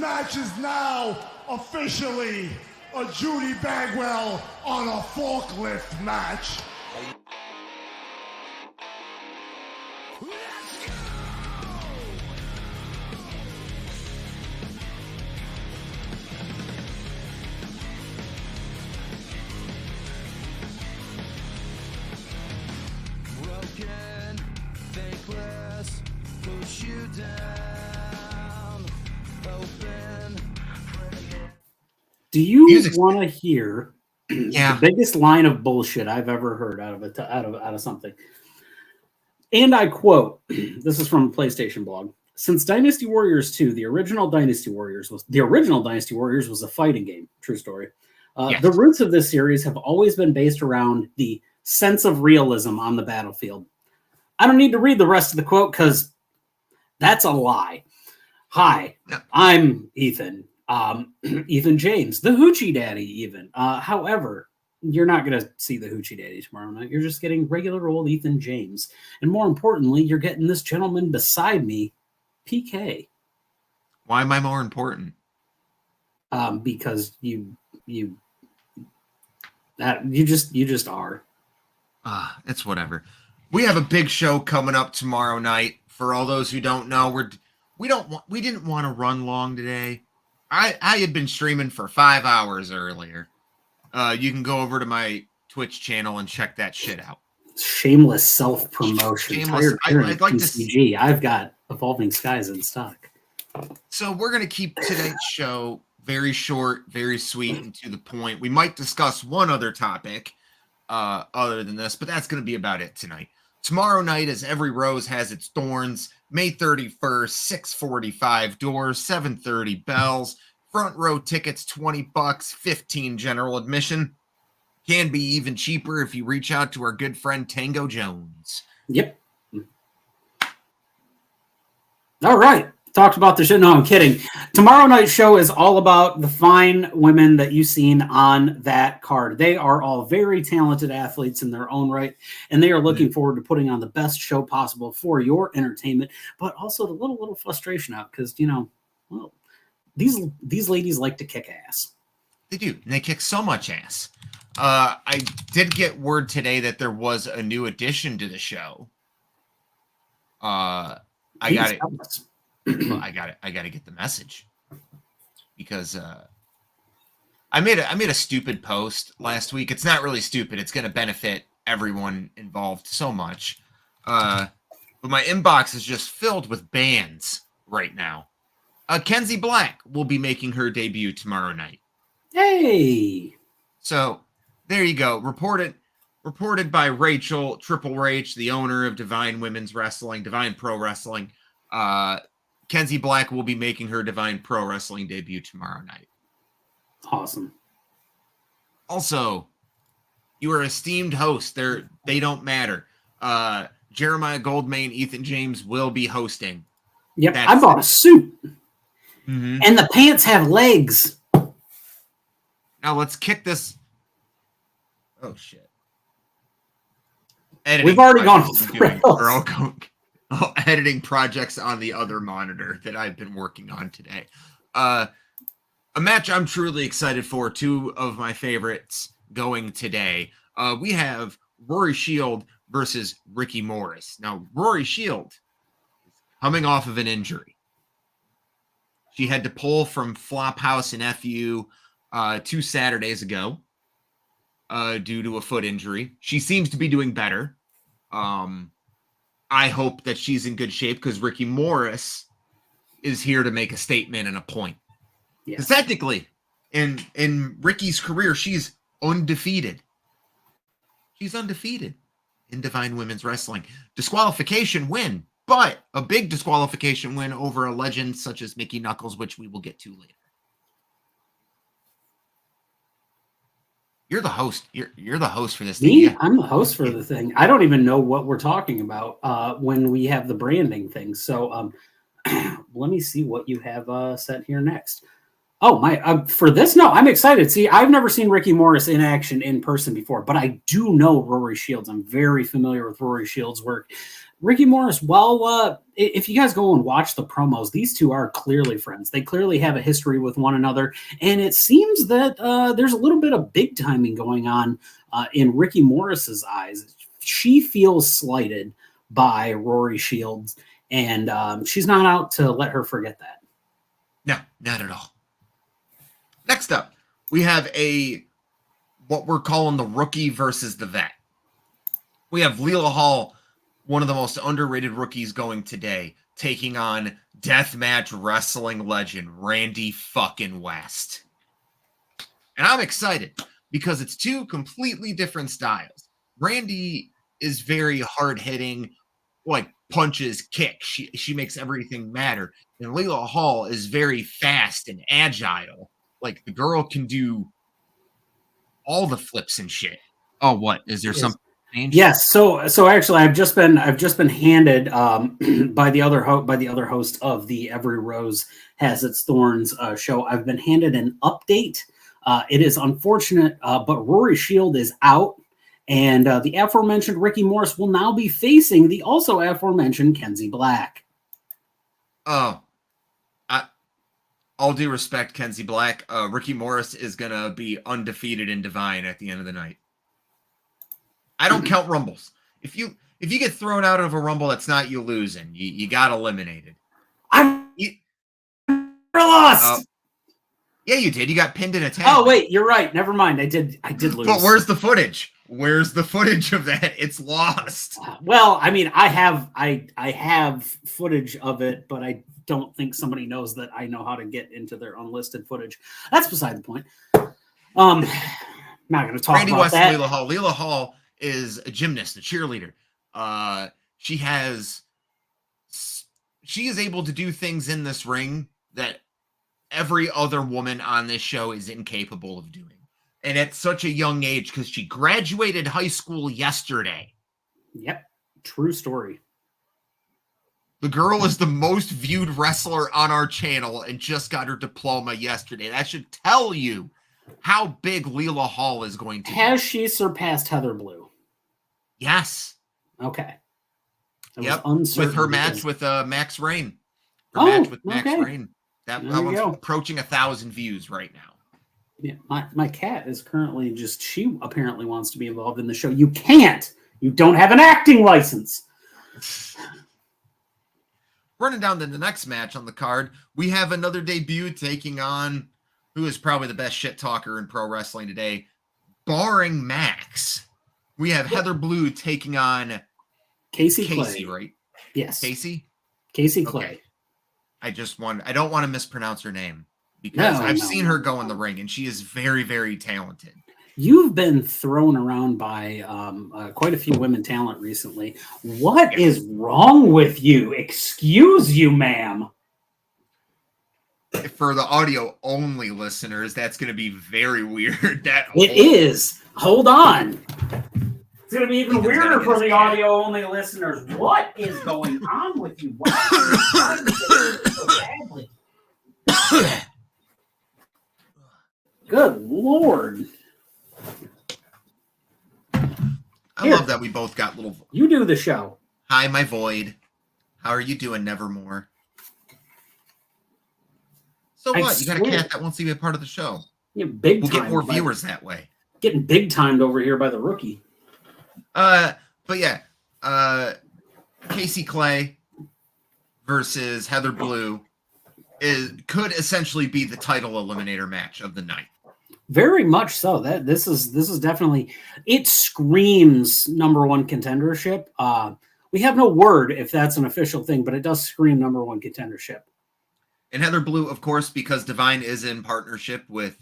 match is now officially a Judy Bagwell on a forklift match. Broken, thankless, push you down, open. Do you want to hear the biggest line of bullshit I've ever heard out of something? And I quote, this is from a PlayStation blog. Since Dynasty Warriors 2, the original Dynasty Warriors was a fighting game. True story. Yes. The roots of this series have always been based around the sense of realism on the battlefield. I don't need to read the rest of the quote because that's a lie. Hi, I'm Ethan. Ethan James, the Hoochie Daddy, even. However, you're not going to see the Hoochie Daddy tomorrow night. You're just getting regular old Ethan James. And more importantly, you're getting this gentleman beside me, PK. Why am I more important? Because you just are. It's whatever. We have a big show coming up tomorrow night. For all those who don't know, we didn't want to run long today. I had been streaming for 5 hours earlier. You can go over to my Twitch channel and check that shit out. Shameless self-promotion. I'd like to see. I've got Evolving Skies in stock. So we're going to keep today's show very short, very sweet, and to the point. We might discuss one other topic other than this, but that's going to be about it tonight. Tomorrow night, as every rose has its thorns, May 31st, 6:45 doors, 7:30 bells. Front row tickets, $20, 15 general admission. Can be even cheaper if you reach out to our good friend Tango Jones. Yep. All right. Talked about the show. No, I'm kidding. Tomorrow night's show is all about the fine women that you've seen on that card. They are all very talented athletes in their own right, and they are looking forward to putting on the best show possible for your entertainment, but also the little frustration out because, these ladies like to kick ass. They do. And they kick so much ass. I did get word today that there was a new addition to the show. I got it. Well, I got to get the message because I made a stupid post last week. It's not really stupid. It's going to benefit everyone involved so much. But my inbox is just filled with bans right now. Kenzie Black will be making her debut tomorrow night. Hey. So there you go. Reported by Rachel, Triple Rach, the owner of Divine Women's Wrestling, Divine Pro Wrestling. Kenzie Black will be making her Divine Pro Wrestling debut tomorrow night. Awesome. Also, you are esteemed hosts. They don't matter. Jeremiah Goldmain, Ethan James will be hosting. Yep, I bought a suit. Mm-hmm. And the pants have legs. Now let's kick this. Oh, shit. We've already gone through editing projects on the other monitor that I've been working on today. A match I'm truly excited for. Two of my favorites going today. We have Rory Shield versus Ricky Morris. Now, Rory Shield is coming off of an injury. She had to pull from Flophouse and FU 2 Saturdays ago due to a foot injury. She seems to be doing better. I hope that she's in good shape because Ricky Morris is here to make a statement and a point. Because technically, in Ricky's career, she's undefeated. She's undefeated in Divine Women's Wrestling. Disqualification win, but a big disqualification win over a legend such as Mickey Knuckles, which we will get to later. You're the host. You're the host for this thing. Me? I'm the host for the thing. I don't even know what we're talking about when we have the branding thing. So let me see what you have set here next. Oh, my. For this? No, I'm excited. See, I've never seen Ricky Morris in action in person before, but I do know Rory Shields. I'm very familiar with Rory Shields' work. Ricky Morris, well, if you guys go and watch the promos, these two are clearly friends. They clearly have a history with one another. And it seems that there's a little bit of big timing going on in Ricky Morris's eyes. She feels slighted by Rory Shields, and she's not out to let her forget that. No, not at all. Next up, we have what we're calling the rookie versus the vet. We have Leela Hall, one of the most underrated rookies going today, taking on deathmatch wrestling legend Randy fucking West. And I'm excited because it's two completely different styles. Randy is very hard-hitting, like punches, kicks. She makes everything matter. And Leela Hall is very fast and agile. Like, the girl can do all the flips and shit. Oh, what? Is there something? Yes. So actually, I've just been handed by the other host of the Every Rose Has Its Thorns show. I've been handed an update. It is unfortunate, but Rory Shield is out, and the aforementioned Ricky Morris will now be facing the also aforementioned Kenzie Black. Oh, all due respect, Kenzie Black. Ricky Morris is gonna be undefeated in Divine at the end of the night. I don't count rumbles. If you get thrown out of a rumble, that's not you losing. You got eliminated. I lost. Yeah, you did. You got pinned in a tag. Oh wait, you're right. Never mind. I did lose. But where's the footage? Where's the footage of that? It's lost. Well, I mean, I have footage of it, but I don't think somebody knows that I know how to get into their unlisted footage. That's beside the point. Not going to talk Randy about West, that. Leela Hall. Leela Hall is a gymnast, a cheerleader. She is able to do things in this ring that every other woman on this show is incapable of doing. And at such a young age, because she graduated high school yesterday. Yep. True story. The girl is the most viewed wrestler on our channel and just got her diploma yesterday. That should tell you how big Leela Hall is going to be. Has she surpassed Heather Blue? Yes. Okay. Yep. With her match with Max Rain. Max Rain. That one's approaching 1,000 views right now. Yeah, my cat is currently she apparently wants to be involved in the show. You can't. You don't have an acting license. Running down to the next match on the card, we have another debut taking on who is probably the best shit talker in pro wrestling today, barring Max. We have Heather Blue taking on Casey Clay, right? Yes. Casey Clay. I don't want to mispronounce her name because I've seen her go in the ring and she is very, very talented. You've been thrown around by quite a few women talent recently. What is wrong with you? Excuse you, ma'am. For the audio only listeners, that's going to be very weird. It is. Hold on. It's going to be even weirder for the audio only listeners. What is going on with you? Why are you so badly? Good Lord. I love that we both got little... You do the show. Hi, my void. How are you doing, Nevermore? So what? You got a cat that wants to be a part of the show. Yeah, we'll get more viewers that way. Getting big timed over here by the rookie. But yeah, Casey Clay versus Heather Blue could essentially be the title eliminator match of the night. Very much so. This is definitely, it screams number one contendership. We have no word if that's an official thing, but it does scream number one contendership. And Heather Blue, of course, because Divine is in partnership with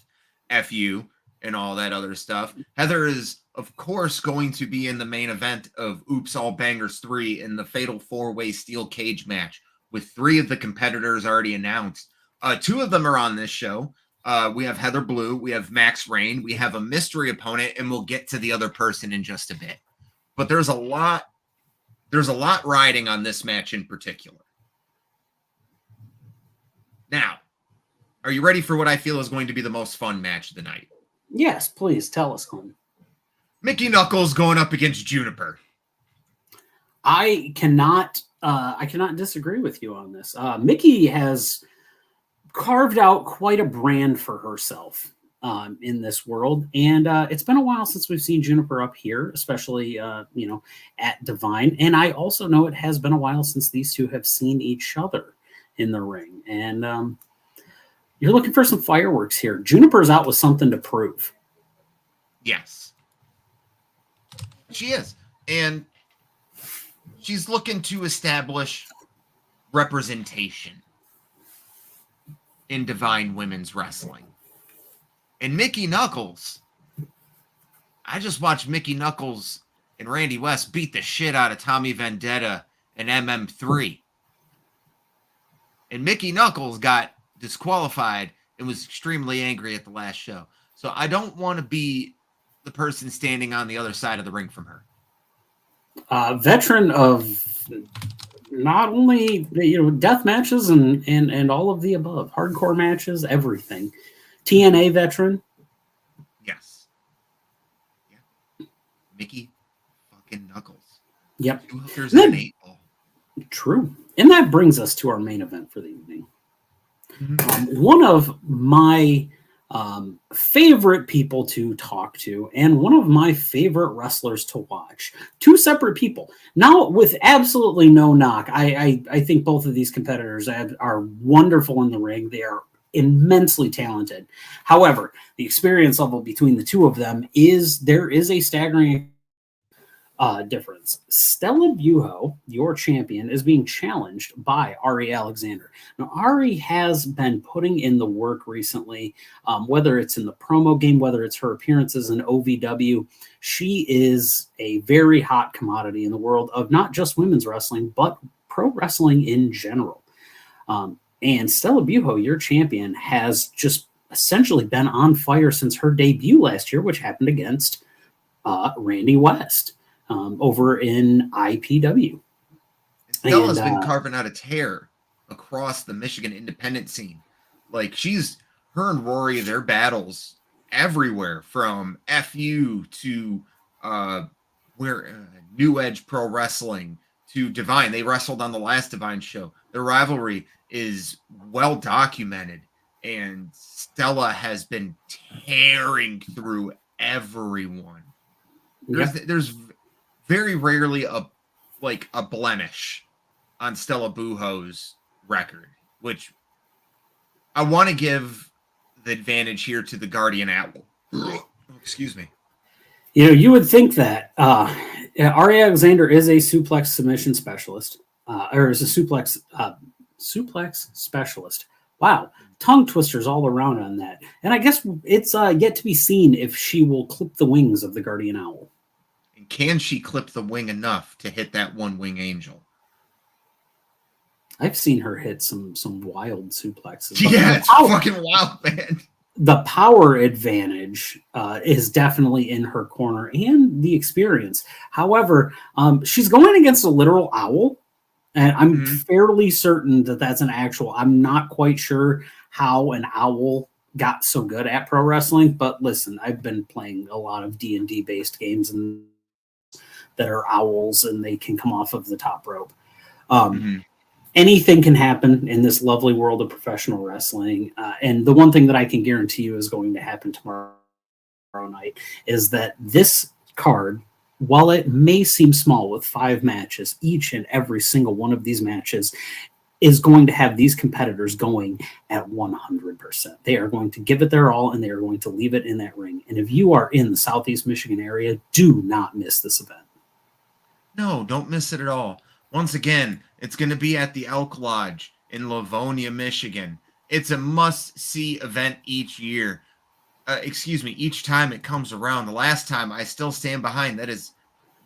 FU and all that other stuff. Heather is, of course, going to be in the main event of Oops All Bangers 3 in the Fatal 4-Way Steel Cage match with 3 of the competitors already announced. 2 of them are on this show. We have Heather Blue, we have Max Rain, we have a mystery opponent, and we'll get to the other person in just a bit. But there's a lot riding on this match in particular. Now, are you ready for what I feel is going to be the most fun match of the night? Yes, please tell us, Glenn. Mickey Knuckles going up against Juniper. I cannot disagree with you on this. Mickey has carved out quite a brand for herself in this world, and it's been a while since we've seen Juniper up here, especially at Divine. And I also know it has been a while since these two have seen each other in the ring. And you're looking for some fireworks here. Juniper's out with something to prove. Yes, she is, and she's looking to establish representation in Divine Women's Wrestling. And Mickey Knuckles, I just watched Mickey Knuckles and Randy West beat the shit out of Tommy Vendetta and MM3. And Mickey Knuckles got disqualified and was extremely angry at the last show. So I don't want to be the person standing on the other side of the ring from her. Veteran of not only death matches and all of the above, hardcore matches, everything. TNA veteran. Yes. Yeah. Mickey fucking Knuckles. Yep. 2 hookers and an 8 ball. True. And that brings us to our main event for the evening. One of my favorite people to talk to and one of my favorite wrestlers to watch. 2 separate people. Now, with absolutely no knock, I think both of these competitors are wonderful in the ring. They are immensely talented. However, the experience level between the 2 of them is a staggering difference. Stella Buho, your champion, is being challenged by Ari Alexander. Now, Ari has been putting in the work recently, whether it's in the promo game, whether it's her appearances in OVW. She is a very hot commodity in the world of not just women's wrestling, but pro wrestling in general. And Stella Buho, your champion, has just essentially been on fire since her debut last year, which happened against Randy West over in IPW. Stella's been carving out a tear across the Michigan independent scene. Like, her and Rory, their battles everywhere from FU to New Edge Pro Wrestling to Divine. They wrestled on the last Divine show. Their rivalry is well documented, and Stella has been tearing through everyone. There's very rarely a blemish on Stella Buho's record, which I want to give the advantage here to the Guardian Owl. Excuse me. You would think that Ari Alexander is a suplex submission specialist, or is a suplex specialist. Wow, tongue twisters all around on that. And I guess it's yet to be seen if she will clip the wings of the Guardian Owl. And can she clip the wing enough to hit that one wing angel? I've seen her hit some wild suplexes. Yeah, it's fucking wild, man. The power advantage is definitely in her corner and the experience. However, she's going against a literal owl. And I'm fairly certain that that's an actual. I'm not quite sure how an owl got so good at pro wrestling. But listen, I've been playing a lot of D&D based games and that are owls, and they can come off of the top rope. Anything can happen in this lovely world of professional wrestling. And the one thing that I can guarantee you is going to happen tomorrow night is that this card, while it may seem small with 5 matches, each and every single one of these matches is going to have these competitors going at 100%. They are going to give it their all, and they are going to leave it in that ring. And if you are in the Southeast Michigan area, do not miss this event. No, don't miss it at all. Once again, it's going to be at the Elk Lodge in Livonia, Michigan. It's a must-see event each year. Each time it comes around. The last time, I still stand behind, that is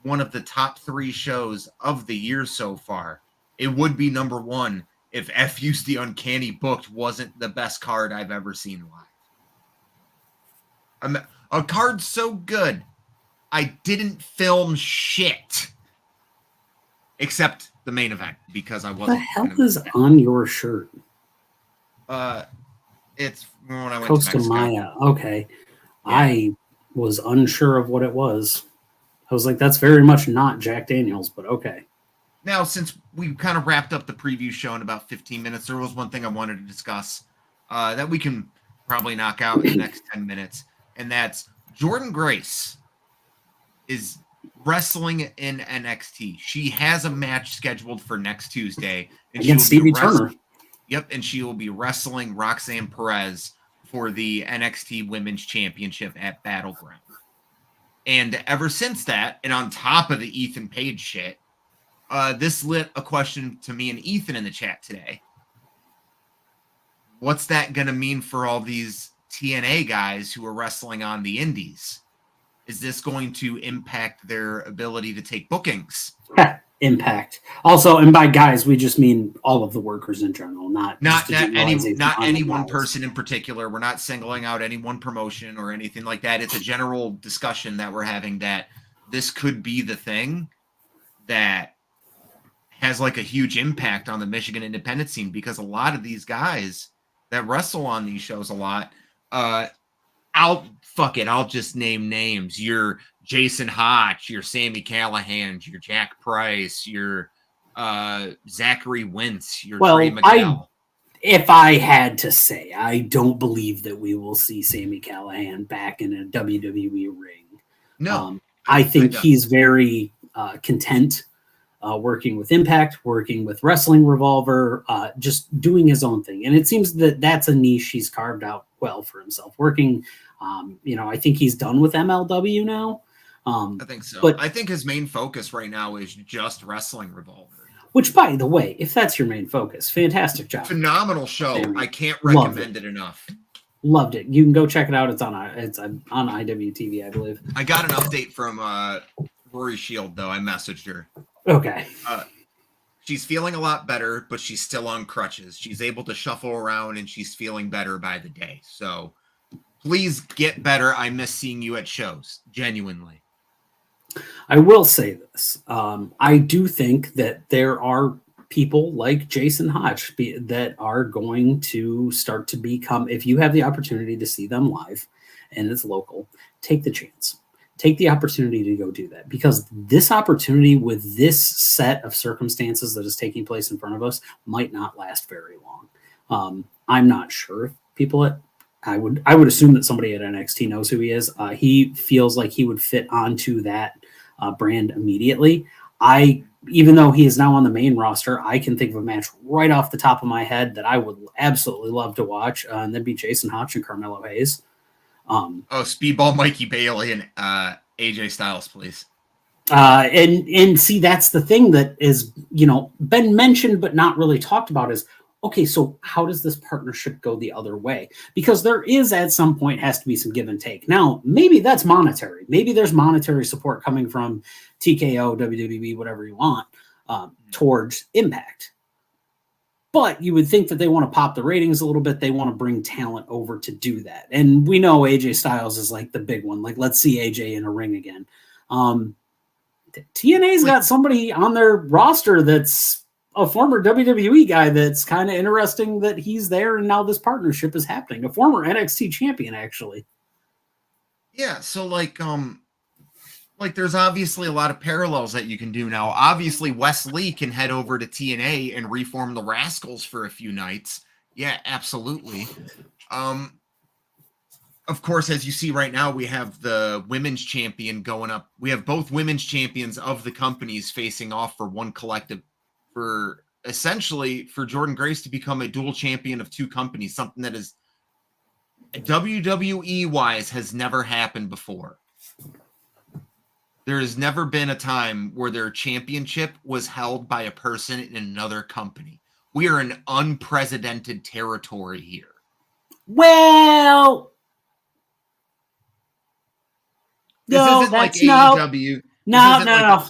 one of the top 3 shows of the year so far. It would be number 1 if FU's The Uncanny Booked wasn't the best card I've ever seen live. A card so good, I didn't film shit. Except the main event, because I wasn't. What the hell is on your shirt? It's when I went Costa to Mexico. Maya. Okay. Yeah. I was unsure of what it was. I was like, that's very much not Jack Daniels, but okay. Now, since we kind of wrapped up the preview show in about 15 minutes, there was one thing I wanted to discuss that we can probably knock out in the next 10 minutes, and that's Jordan Grace is wrestling in NXT. She has a match scheduled for next Tuesday. And against Stevie Turner. Yep, and she will be wrestling Roxanne Perez for the NXT Women's Championship at Battleground. And ever since that, and on top of the Ethan Page shit, this lit a question to me and Ethan in the chat today. What's that going to mean for all these TNA guys who are wrestling on the indies? Is this going to impact their ability to take bookings? Impact. Also, and by guys, we just mean all of the workers in general, not any one person in particular. We're not singling out any one promotion or anything like that. It's a general discussion that we're having that this could be the thing that has like a huge impact on the Michigan independent scene, because a lot of these guys that wrestle on these shows a lot, I'll just name names. Your Jason Hotch, your Sammy Callahan, your Jack Price, your Zachary Wentz, your Trey Miguel. If I had to say, I don't believe that we will see Sammy Callahan back in a WWE ring. No. I think he's very content working with Impact, working with Wrestling Revolver, just doing his own thing. And it seems that that's a niche he's carved out well for himself. Working, I think he's done with MLW now. I think so. But I think his main focus right now is just Wrestling Revolver. Which, by the way, if that's your main focus, fantastic job. Phenomenal show. I can't recommend it enough. Loved it. You can go check it out. It's on IWTV, I believe. I got an update from Rory Shield, though. I messaged her. Okay. She's feeling a lot better, but she's still on crutches. She's able to shuffle around, and she's feeling better by the day. So please get better. I miss seeing you at shows. Genuinely. I will say this. I do think that there are people like Jason Hotch that are going to start to become, if you have the opportunity to see them live and it's local, take the chance. Take the opportunity to go do that, because this opportunity with this set of circumstances that is taking place in front of us might not last very long. I'm not sure if people I would assume that somebody at NXT knows who he is. He feels like he would fit onto that brand immediately. Even though he is now on the main roster, I can think of a match right off the top of my head that I would absolutely love to watch, and that'd be Jason Hotch and Carmelo Hayes. Speedball Mikey Bailey and AJ Styles, please. And see, that's the thing that is, been mentioned but not really talked about is, okay, so how does this partnership go the other way? Because there is, at some point, has to be some give and take. Now, maybe that's monetary. Maybe there's monetary support coming from TKO, WWE, whatever you want, towards Impact. But you would think that they want to pop the ratings a little bit. They want to bring talent over to do that. And we know AJ Styles is like the big one. Like, let's see AJ in a ring again. TNA's got somebody on their roster that's a former WWE guy that's kind of interesting that he's there and now this partnership is happening. A former NXT champion, actually. Yeah, so there's obviously a lot of parallels that you can do now. Obviously, Wes Lee can head over to TNA and reform the Rascals for a few nights. Yeah, absolutely. Of course, as you see right now, we have the women's champion going up. We have both women's champions of the companies facing off for one collective, for essentially for Jordan Grace to become a dual champion of two companies, something that is WWE wise has never happened before. There has never been a time where their championship was held by a person in another company. We are in unprecedented territory here. Well, this isn't like AEW. No.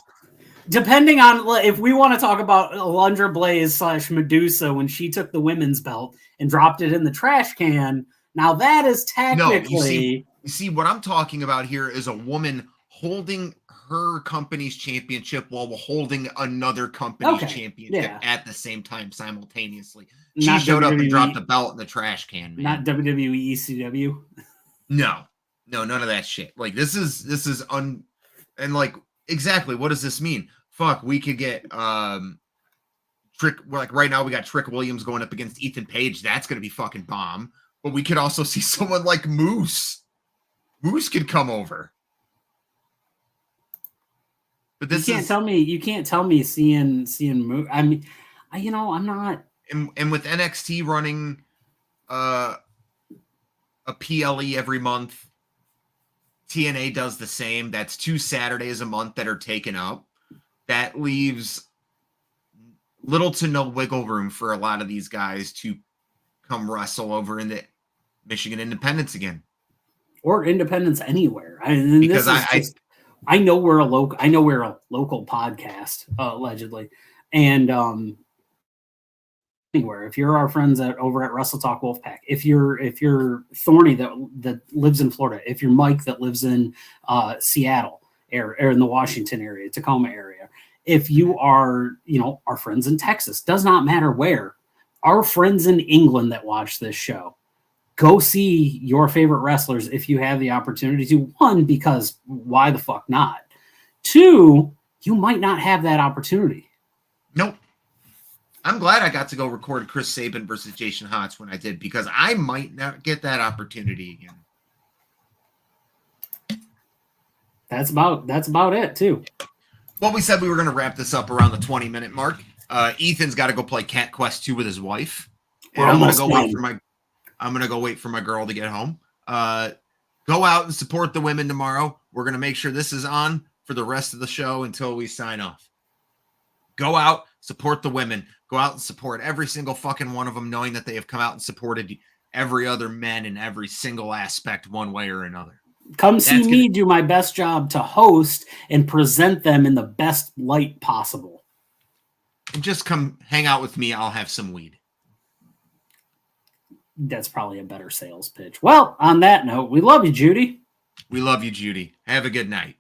Depending on if we want to talk about Alundra Blaze / Medusa when she took the women's belt and dropped it in the trash can, now that is technically. You see, what I'm talking about here is a woman holding her company's championship while holding another company's championship at the same time simultaneously. She showed up and dropped a belt in the trash can, man. Not WWE ECW. No, none of that shit. Like this is and like exactly what does this mean? fuck, we could get Trick, like right now we got Trick Williams going up against Ethan Page. That's going to be fucking bomb. But we could also see someone like Moose. Moose could come over. But this you can't tell me seeing Moose. I mean, I'm not. And with NXT running a PLE every month, TNA does the same. That's 2 Saturdays a month that are taken up. That leaves little to no wiggle room for a lot of these guys to come wrestle over in the Michigan Independence again, or Independence anywhere. I know we're a local podcast, allegedly, and anywhere. If you're our friends over at Wrestle Talk Wolfpack, if you're Thorny that lives in Florida, if you're Mike that lives in Seattle or in the Washington area, Tacoma area, if you are, our friends in Texas, does not matter where, our friends in England that watch this show, go see your favorite wrestlers if you have the opportunity to. 1, because why the fuck not? 2, you might not have that opportunity. Nope. I'm glad I got to go record Chris Sabin versus Jason Hotz when I did, because I might not get that opportunity again. That's about it too. Well, we said we were going to wrap this up around the 20-minute mark. Ethan's got to go play Cat Quest 2 with his wife. And I'm going to go wait for my girl to get home. Go out and support the women tomorrow. We're going to make sure this is on for the rest of the show until we sign off. Go out, support the women. Go out and support every single fucking one of them, knowing that they have come out and supported every other man in every single aspect, one way or another. Come see me do my best job to host and present them in the best light possible. And just come hang out with me. I'll have some weed. That's probably a better sales pitch. Well, on that note, we love you, Judy. We love you, Judy. Have a good night.